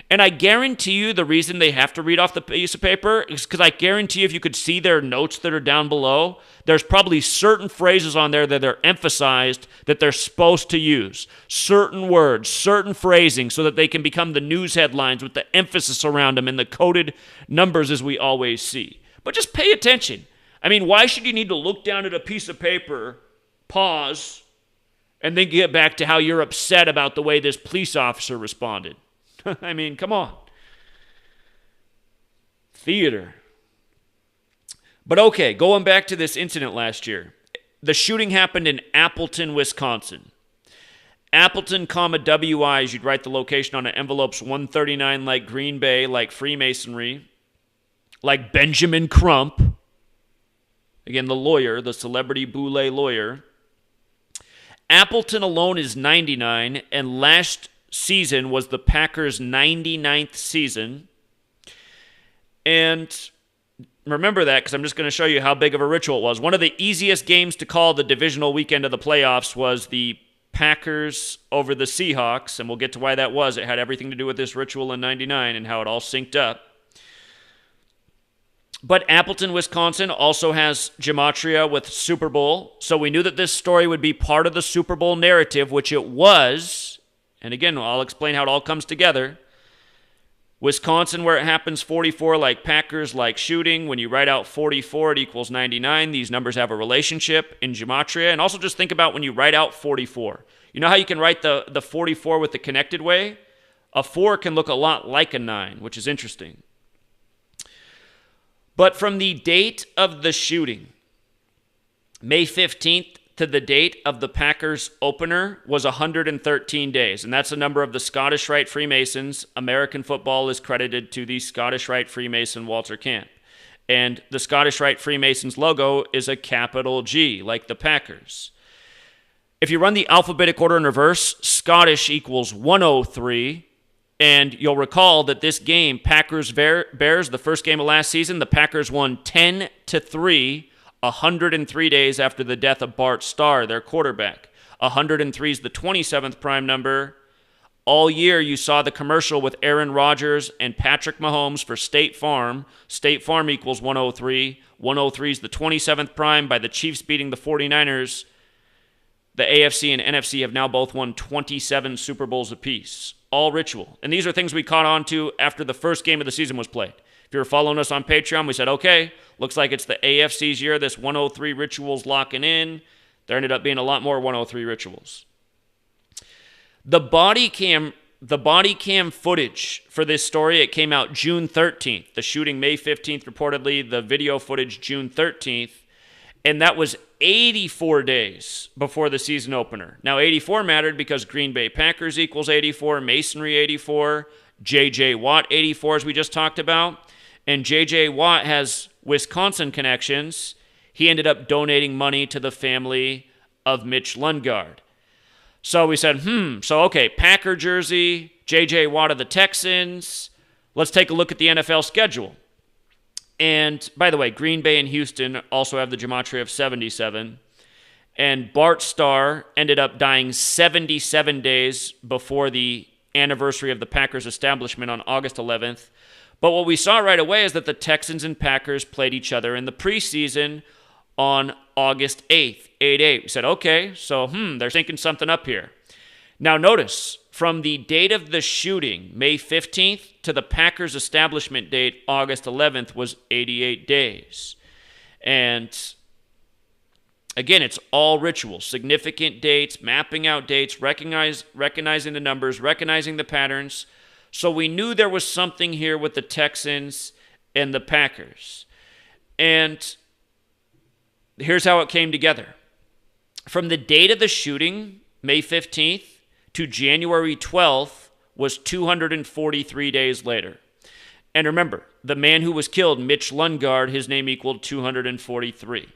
Speaker 1: And I guarantee you the reason they have to read off the piece of paper is because I guarantee you if you could see their notes that are down below, there's probably certain phrases on there that are emphasized that they're supposed to use. Certain words, certain phrasing, so that they can become the news headlines with the emphasis around them and the coded numbers as we always see. But just pay attention. Why should you need to look down at a piece of paper, pause, and then get back to how you're upset about the way this police officer responded? Come on. Theater. But okay, going back to this incident last year. The shooting happened in Appleton, Wisconsin. Appleton, comma, WIs, you'd write the location on an envelope's 139 like Green Bay, like Freemasonry, like Benjamin Crump. Again, the lawyer, the celebrity Boule lawyer. Appleton alone is 99, and last season was the Packers' 99th season. And remember that, because I'm just going to show you how big of a ritual it was. One of the easiest games to call the divisional weekend of the playoffs was the Packers over the Seahawks, and we'll get to why that was. It had everything to do with this ritual in 99 and how it all synced up. But Appleton, Wisconsin also has Gematria with Super Bowl, so we knew that this story would be part of the Super Bowl narrative, which it was. And again, I'll explain how it all comes together. Wisconsin, where it happens, 44 like Packers, like shooting. When you write out 44, it equals 99. These numbers have a relationship in Gematria. And also just think about when you write out 44. You know how you can write the 44 with the connected way? A 4 can look a lot like a 9, which is interesting. But from the date of the shooting, May 15th, to the date of the Packers opener was 113 days. And that's the number of the Scottish Rite Freemasons. American football is credited to the Scottish Rite Freemason Walter Camp. And the Scottish Rite Freemasons logo is a capital G, like the Packers. If you run the alphabetic order in reverse, Scottish equals 103. And you'll recall that this game, Packers-Bears, the first game of last season, the Packers won 10-3, 103 days after the death of Bart Starr, their quarterback. 103 is the 27th prime number. All year, you saw the commercial with Aaron Rodgers and Patrick Mahomes for State Farm. State Farm equals 103. 103 is the 27th prime by the Chiefs beating the 49ers. The AFC and NFC have now both won 27 Super Bowls apiece. All ritual. And these are things we caught on to after the first game of the season was played. If you were following us on Patreon, we said, okay, looks like it's the AFC's year. This 103 rituals locking in. There ended up being a lot more 103 rituals. The body cam footage for this story, it came out June 13th. The shooting May 15th, reportedly. The video footage June 13th. And that was 84 days before the season opener. Now, 84 mattered because Green Bay Packers equals 84, Masonry 84, J.J. Watt 84, as we just talked about. And J.J. Watt has Wisconsin connections. He ended up donating money to the family of Mitch Lundgaard. So we said, okay, Packer jersey, J.J. Watt of the Texans. Let's take a look at the NFL schedule. And, by the way, Green Bay and Houston also have the Gematria of 77. And Bart Starr ended up dying 77 days before the anniversary of the Packers' establishment on August 11th. But what we saw right away is that the Texans and Packers played each other in the preseason on August 8th, 8-8. We said, okay, so they're thinking something up here. Now notice, from the date of the shooting, May 15th, to the Packers' establishment date, August 11th, was 88 days. And again, it's all rituals, significant dates, mapping out dates, recognizing the numbers, recognizing the patterns. So we knew there was something here with the Texans and the Packers. And here's how it came together. From the date of the shooting, May 15th, to January 12th was 243 days later. And remember, the man who was killed, Mitch Lundgaard, his name equaled 243.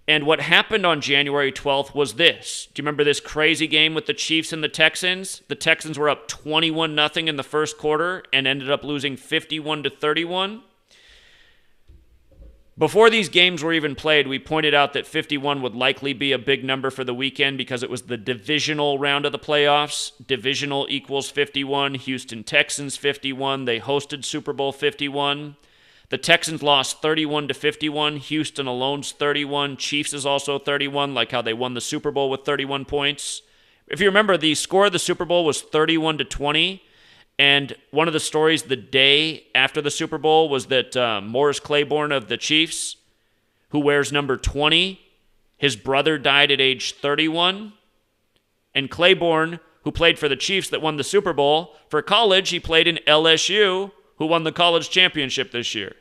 Speaker 1: And what happened on January 12th was this. Do you remember this crazy game with the Chiefs and the Texans? The Texans were up 21-0 in the first quarter and ended up losing 51-31. Before these games were even played, we pointed out that 51 would likely be a big number for the weekend because it was the divisional round of the playoffs. Divisional equals 51. Houston Texans 51. They hosted Super Bowl 51. The Texans lost 31-51. Houston alone's 31. Chiefs is also 31, like how they won the Super Bowl with 31 points. If you remember, the score of the Super Bowl was 31-20. And one of the stories the day after the Super Bowl was that Morris Claiborne of the Chiefs, who wears number 20, his brother died at age 31. And Claiborne, who played for the Chiefs that won the Super Bowl, for college he played in LSU, who won the college championship this year.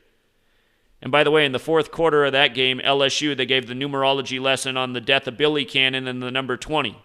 Speaker 1: And by the way, in the fourth quarter of that game, LSU, they gave the numerology lesson on the death of Billy Cannon and the number 20.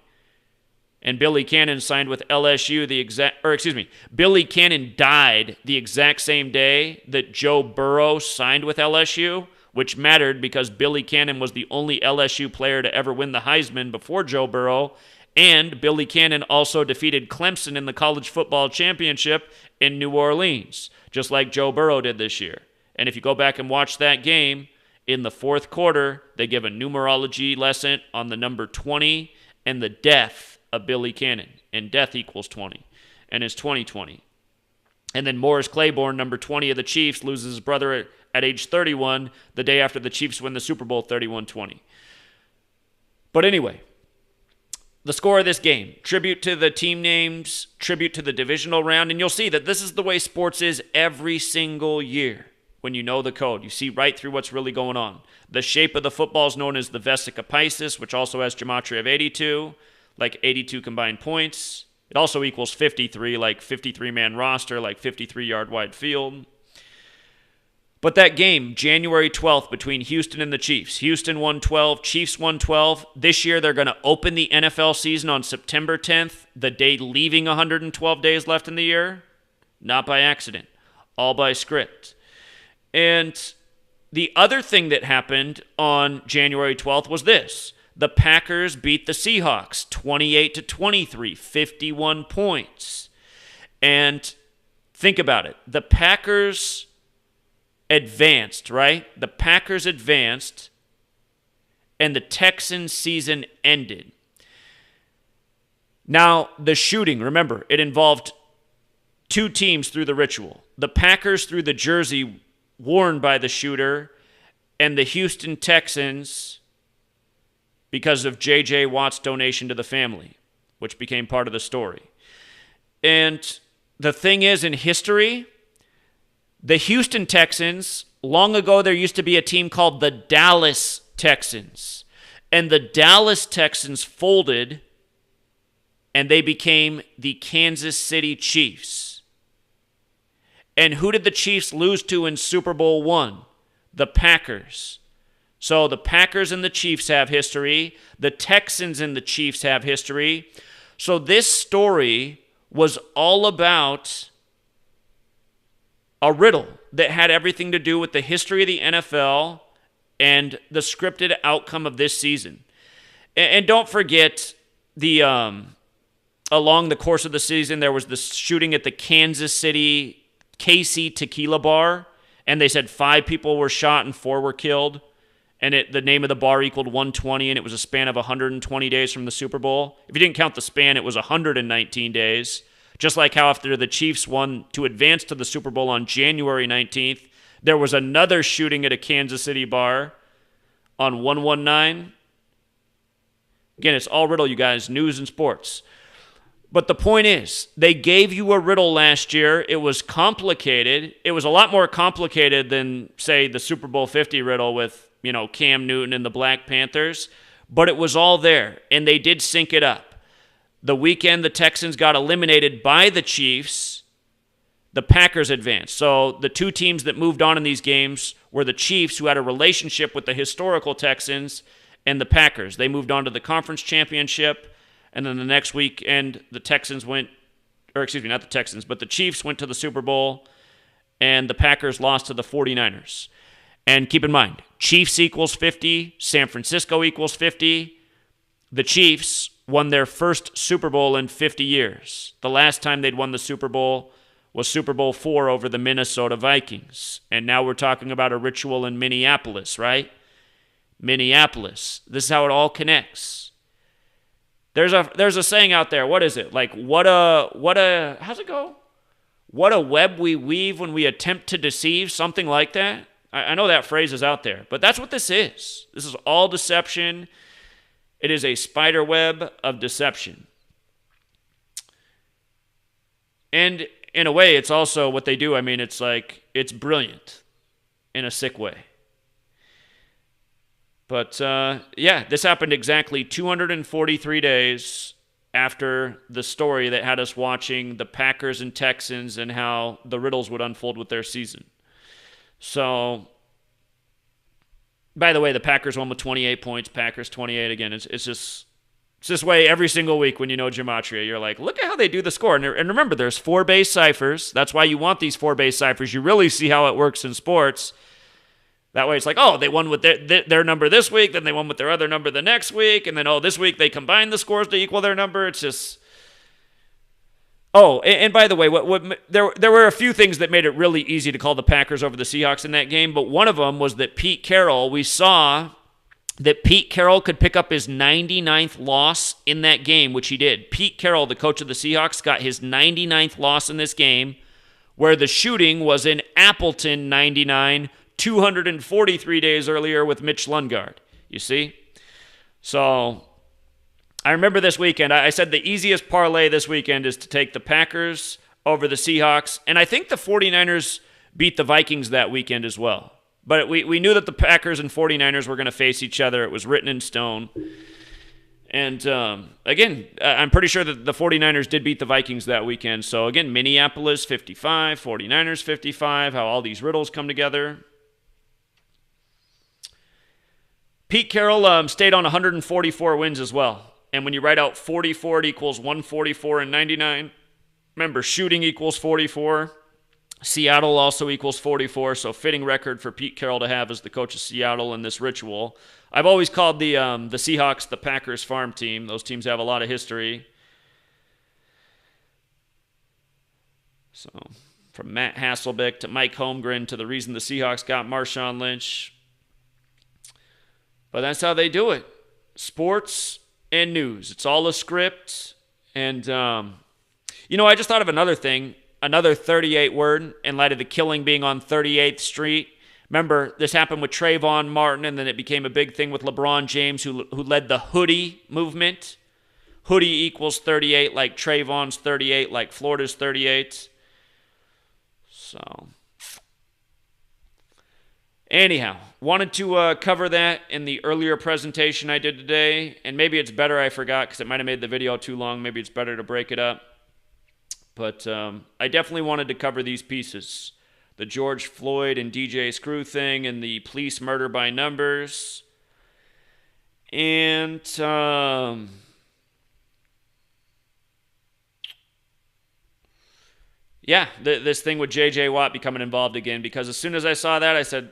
Speaker 1: And Billy Cannon signed with LSU Billy Cannon died the exact same day that Joe Burrow signed with LSU, which mattered because Billy Cannon was the only LSU player to ever win the Heisman before Joe Burrow. And Billy Cannon also defeated Clemson in the college football championship in New Orleans, just like Joe Burrow did this year. And if you go back and watch that game, in the fourth quarter, they give a numerology lesson on the number 20 and the death of Billy Cannon. And death equals 20. And it's 2020. And then Morris Claiborne, number 20 of the Chiefs, loses his brother at age 31 the day after the Chiefs win the Super Bowl 31-20. But anyway, the score of this game, tribute to the team names, tribute to the divisional round, and you'll see that this is the way sports is every single year. When you know the code, you see right through what's really going on. The shape of the football is known as the Vesica Piscis, which also has gematria of 82, like 82 combined points. It also equals 53, like 53-man roster, like 53-yard wide field. But that game, January 12th, between Houston and the Chiefs. Houston won 12, Chiefs won 12. This year, they're going to open the NFL season on September 10th, the day leaving 112 days left in the year. Not by accident, all by script. And the other thing that happened on January 12th was this. The Packers beat the Seahawks 28-23, 51 points. And think about it. The Packers advanced, right? The Packers advanced, and the Texans' season ended. Now, the shooting, remember, it involved two teams through the ritual. The Packers through the jersey worn by the shooter, and the Houston Texans because of J.J. Watt's donation to the family, which became part of the story. And the thing is, in history, the Houston Texans, long ago there used to be a team called the Dallas Texans. And the Dallas Texans folded, and they became the Kansas City Chiefs. And who did the Chiefs lose to in Super Bowl I? The Packers. So the Packers and the Chiefs have history. The Texans and the Chiefs have history. So this story was all about a riddle that had everything to do with the history of the NFL and the scripted outcome of this season. And don't forget, along the course of the season, there was the shooting at the Kansas City KC Tequila Bar, and they said 5 people were shot and 4 were killed, and the name of the bar equaled 120, and it was a span of 120 days from the Super Bowl. If you didn't count the span, it was 119 days. Just like how after the Chiefs won to advance to the Super Bowl on January 19th, there was another shooting at a Kansas City bar on 119. Again, it's all riddle, you guys, news and sports. But the point is, they gave you a riddle last year. It was complicated. It was a lot more complicated than, say, the Super Bowl 50 riddle with, Cam Newton and the Black Panthers. But it was all there, and they did sync it up. The weekend, the Texans got eliminated by the Chiefs. The Packers advanced. So the two teams that moved on in these games were the Chiefs, who had a relationship with the historical Texans, and the Packers. They moved on to the conference championship. And then the next weekend, the Texans went, or excuse me, not the Texans, but the Chiefs went to the Super Bowl, and the Packers lost to the 49ers. And keep in mind, Chiefs equals 50, San Francisco equals 50. The Chiefs won their first Super Bowl in 50 years. The last time they'd won the Super Bowl was Super Bowl IV over the Minnesota Vikings. And now we're talking about a ritual in Minneapolis, right? Minneapolis. This is how it all connects. There's a saying out there. What is it? Like, how's it go? What a web we weave when we attempt to deceive, something like that. I know that phrase is out there, but that's what this is. This is all deception. It is a spider web of deception. And in a way, it's also what they do. I mean, it's brilliant in a sick way. But, this happened exactly 243 days after the story that had us watching the Packers and Texans and how the riddles would unfold with their season. So, by the way, the Packers won with 28 points, Packers 28. Again, it's just It's this way every single week when you know Gematria. You're like, look at how they do the score. And remember, there's 4 base ciphers. That's why you want these 4 base ciphers. You really see how it works in sports. That way it's like, oh, they won with their number this week, then they won with their other number the next week, and then, oh, this week they combined the scores to equal their number. It's just... Oh, and by the way, there were a few things that made it really easy to call the Packers over the Seahawks in that game, but one of them was that Pete Carroll, we saw that Pete Carroll could pick up his 99th loss in that game, which he did. Pete Carroll, the coach of the Seahawks, got his 99th loss in this game, where the shooting was in Appleton 99, 243 days earlier with Mitch Lundgaard. You see? So I remember this weekend, I said the easiest parlay this weekend is to take the Packers over the Seahawks, and I think the 49ers beat the Vikings that weekend as well. But we knew that the Packers and 49ers were going to face each other. It was written in stone. And again, I'm pretty sure that the 49ers did beat the Vikings that weekend. So again, Minneapolis 55, 49ers 55, how all these riddles come together. Pete Carroll stayed on 144 wins as well. And when you write out 44, it equals 144 and 99. Remember, shooting equals 44. Seattle also equals 44, so fitting record for Pete Carroll to have as the coach of Seattle in this ritual. I've always called the Seahawks the Packers farm team. Those teams have a lot of history. So from Matt Hasselbeck to Mike Holmgren to the reason the Seahawks got Marshawn Lynch. But that's how they do it. Sports and news. It's all a script. And, I just thought of another thing. Another 38 word in light of the killing being on 38th Street. Remember, this happened with Trayvon Martin, and then it became a big thing with LeBron James, who led the hoodie movement. Hoodie equals 38, like Trayvon's 38, like Florida's 38. So, anyhow, wanted to cover that in the earlier presentation I did today, and maybe it's better I forgot because it might have made the video too long. Maybe it's better to break it up. But I definitely wanted to cover these pieces. The George Floyd and DJ Screw thing and the police murder by numbers. And this thing with J.J. Watt becoming involved again. Because as soon as I saw that, I said,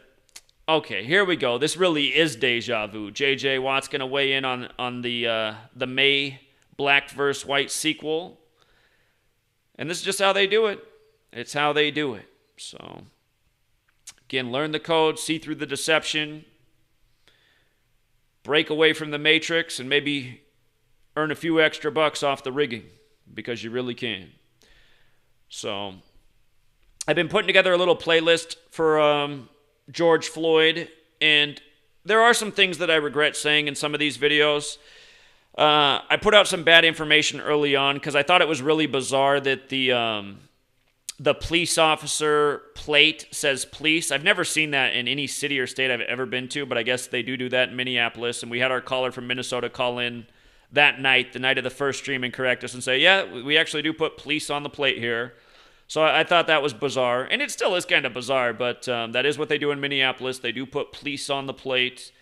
Speaker 1: okay, here we go. This really is deja vu. J.J. Watt's going to weigh in on the May Black vs. White sequel. And this is just how they do it. It's how they do it. So, again, learn the code, see through the deception, break away from the matrix, and maybe earn a few extra bucks off the rigging, because you really can. So, I've been putting together a little playlist for George Floyd, and there are some things that I regret saying in some of these videos. I put out some bad information early on because I thought it was really bizarre that the police officer plate says police. I've never seen that in any city or state I've ever been to, but I guess they do that in Minneapolis. And we had our caller from Minnesota call in that night, the night of the first stream, and correct us and say, yeah, we actually do put police on the plate here. So I thought that was bizarre. And it still is kind of bizarre, but that is what they do in Minneapolis. They do put police on the plate.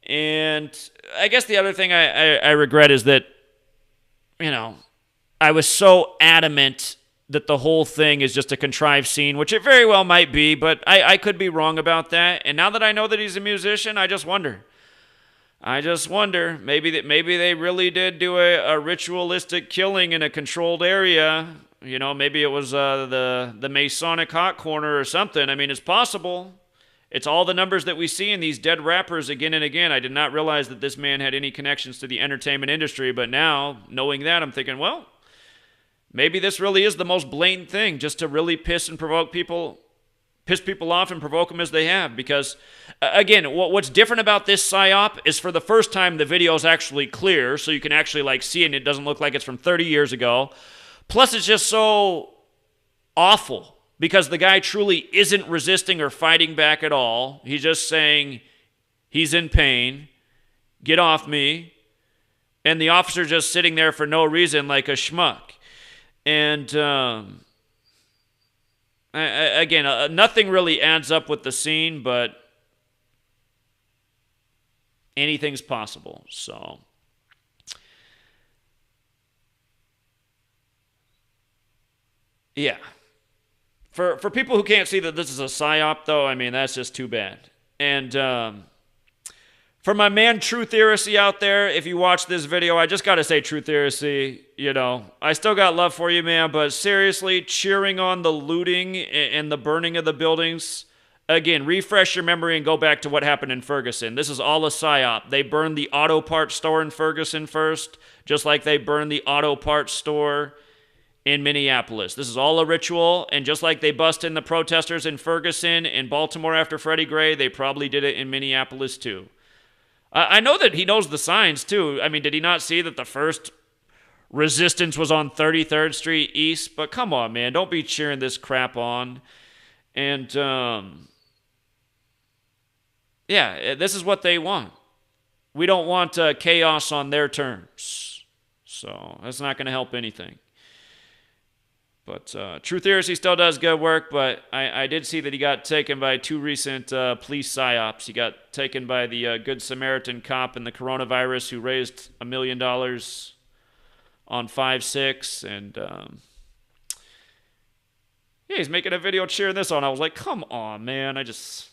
Speaker 1: And I guess the other thing I regret is that, I was so adamant that the whole thing is just a contrived scene, which it very well might be, but I could be wrong about that. And now that I know that he's a musician, I just wonder. Maybe they really did do a ritualistic killing in a controlled area. Maybe it was the Masonic hot corner or something. I mean, it's possible. It's all the numbers that we see in these dead rappers again and again. I did not realize that this man had any connections to the entertainment industry, but now, knowing that, I'm thinking, well, maybe this really is the most blatant thing, just to really piss people off and provoke them as they have. Because, again, what's different about this psyop is for the first time the video is actually clear, so you can actually see it and it doesn't look like it's from 30 years ago. Plus, it's just so awful. Because the guy truly isn't resisting or fighting back at all. He's just saying he's in pain. Get off me. And the officer just sitting there for no reason like a schmuck. And again, nothing really adds up with the scene, but anything's possible. So Yeah. For people who can't see that this is a psyop, though, I mean, that's just too bad. And for my man True Theory out there, if you watch this video, I just got to say, True Theory, you know, I still got love for you, man, but seriously, cheering on the looting and the burning of the buildings, again, refresh your memory and go back to what happened in Ferguson. This is all a psyop. They burned the auto parts store in Ferguson first, just like they burned the auto parts store in Minneapolis. This is all a ritual, and just like they bust in the protesters in Ferguson and Baltimore after Freddie Gray, they probably did it in Minneapolis too. I know that he knows the signs, too. I mean, did he not see that the first resistance was on 33rd Street East? But come on, man. Don't be cheering this crap on. And, yeah, this is what they want. We don't want chaos on their terms. So that's not going to help anything. But True Theory still does good work, but I did see that he got taken by two recent police psyops. He got taken by the Good Samaritan cop in the coronavirus who raised $1 million on 5/6, and yeah, he's making a video cheering this on. I was like, come on, man. It's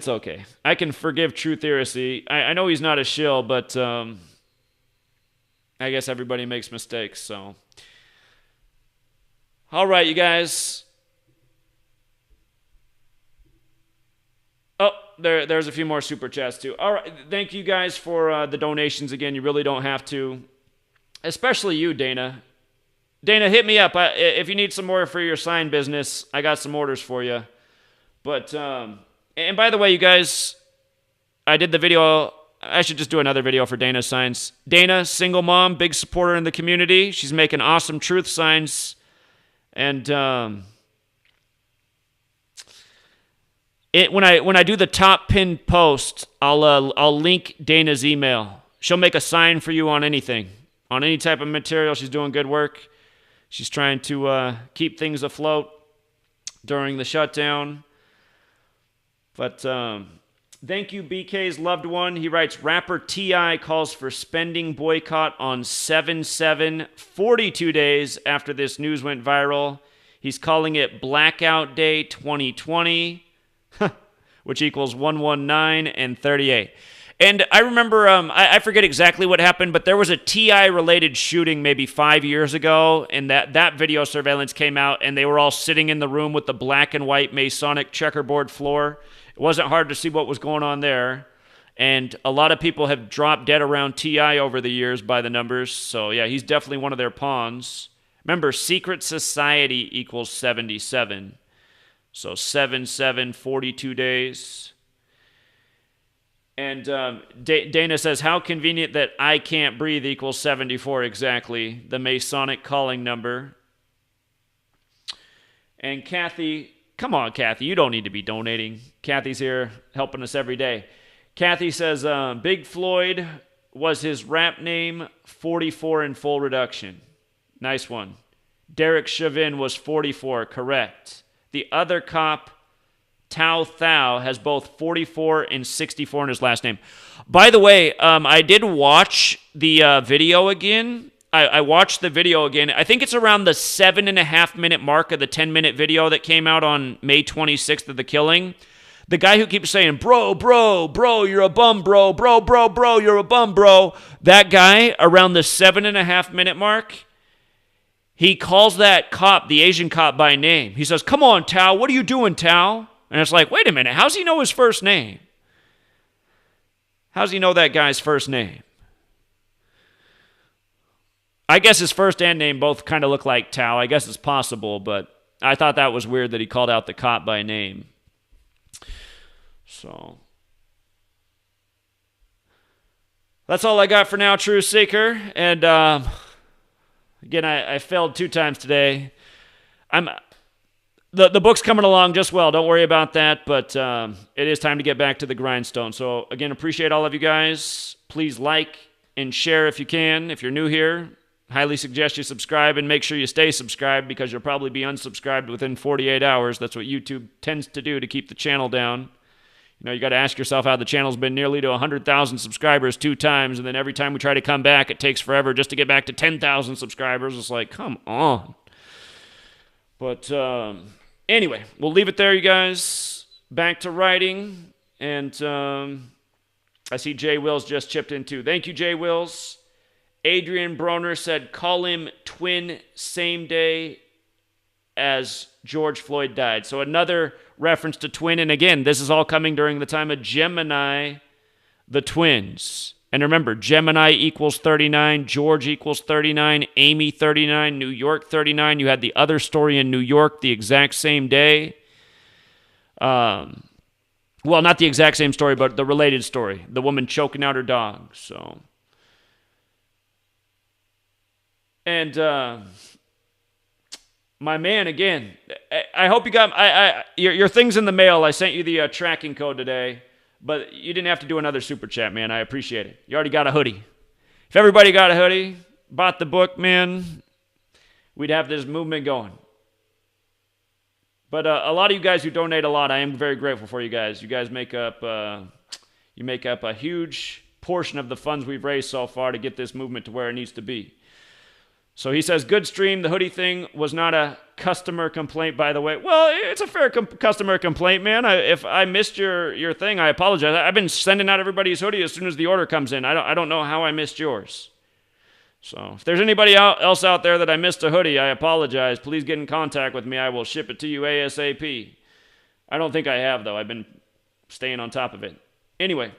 Speaker 1: okay. I can forgive True Theory. I know he's not a shill, but I guess everybody makes mistakes, so... All right, you guys. Oh, there's a few more super chats, too. All right, thank you guys for the donations again. You really don't have to. Especially you, Dana. Dana, hit me up. If you need some more for your sign business, I got some orders for you. But, and by the way, you guys, I did the video. I should just do another video for Dana's signs. Dana, single mom, big supporter in the community. She's making awesome truth signs. And when I do the top pinned post, I'll link Dana's email. She'll make a sign for you on anything, on any type of material. She's doing good work. She's trying to keep things afloat during the shutdown. But thank you, BK's loved one. He writes, rapper T.I. calls for spending boycott on 7/7, 42 days after this news went viral. He's calling it Blackout Day 2020, which equals 119 and 38. And I remember, I forget exactly what happened, but there was a T.I.-related shooting maybe 5 years ago, and that video surveillance came out, and they were all sitting in the room with the black and white Masonic checkerboard floor. It wasn't hard to see what was going on there. And a lot of people have dropped dead around T.I. over the years by the numbers. So, yeah, he's definitely one of their pawns. Remember, secret society equals 77. So 7/7, 42 days. And Dana says, how convenient that I can't breathe equals 74 exactly. The Masonic calling number. And Kathy... Come on, Kathy. You don't need to be donating. Kathy's here helping us every day. Kathy says, Big Floyd was his rap name, 44 in full reduction. Nice one. Derek Chauvin was 44, correct. The other cop, Tao Thao, has both 44 and 64 in his last name. By the way, I did watch the video again. I watched the video again. I think it's around the 7.5-minute mark of the 10-minute video that came out on May 26th of the killing. The guy who keeps saying, bro, you're a bum, bro, you're a bum, bro. That guy, around the 7.5-minute mark, he calls that cop, the Asian cop, by name. He says, come on, Tao, what are you doing, Tao? And it's like, wait a minute, how's he know his first name? How's he know that guy's first name? I guess his first and name both kind of look like Tao. I guess it's possible, but I thought that was weird that he called out the cop by name. So, that's all I got for now, True Seeker. And again, I failed 2 times today. The book's coming along just well. Don't worry about that. But it is time to get back to the grindstone. So again, appreciate all of you guys. Please like and share if you can. If you're new here, highly suggest you subscribe and make sure you stay subscribed because you'll probably be unsubscribed within 48 hours. That's what YouTube tends to do to keep the channel down. You know, you got to ask yourself how the channel's been nearly to 100,000 subscribers 2 times, and then every time we try to come back, it takes forever just to get back to 10,000 subscribers. It's like, come on. But anyway, we'll leave it there, you guys. Back to writing. And I see Jay Wills just chipped in too. Thank you, Jay Wills. Adrian Broner said, call him twin same day as George Floyd died. So another reference to twin. And again, this is all coming during the time of Gemini, the twins. And remember, Gemini equals 39, George equals 39, Amy 39, New York 39. You had the other story in New York the exact same day. Well, not the exact same story, but the related story. The woman choking out her dog. So, and my man, again, I hope you got your things in the mail. I sent you the tracking code today. But you didn't have to do another super chat, man. I appreciate it. You already got a hoodie. If everybody got a hoodie, bought the book, man, we'd have this movement going. But a lot of you guys who donate a lot, I am very grateful for you guys. You guys make up a huge portion of the funds we've raised so far to get this movement to where it needs to be. So he says, good stream. The hoodie thing was not a customer complaint, by the way. Well, it's a fair customer complaint, man. If I missed your thing, I apologize. I've been sending out everybody's hoodie as soon as the order comes in. I don't know how I missed yours. So if there's anybody else out there that I missed a hoodie, I apologize. Please get in contact with me. I will ship it to you ASAP. I don't think I have, though. I've been staying on top of it. Anyway.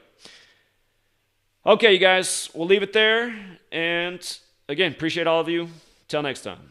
Speaker 1: Okay, you guys. We'll leave it there. And again, appreciate all of you. Till next time.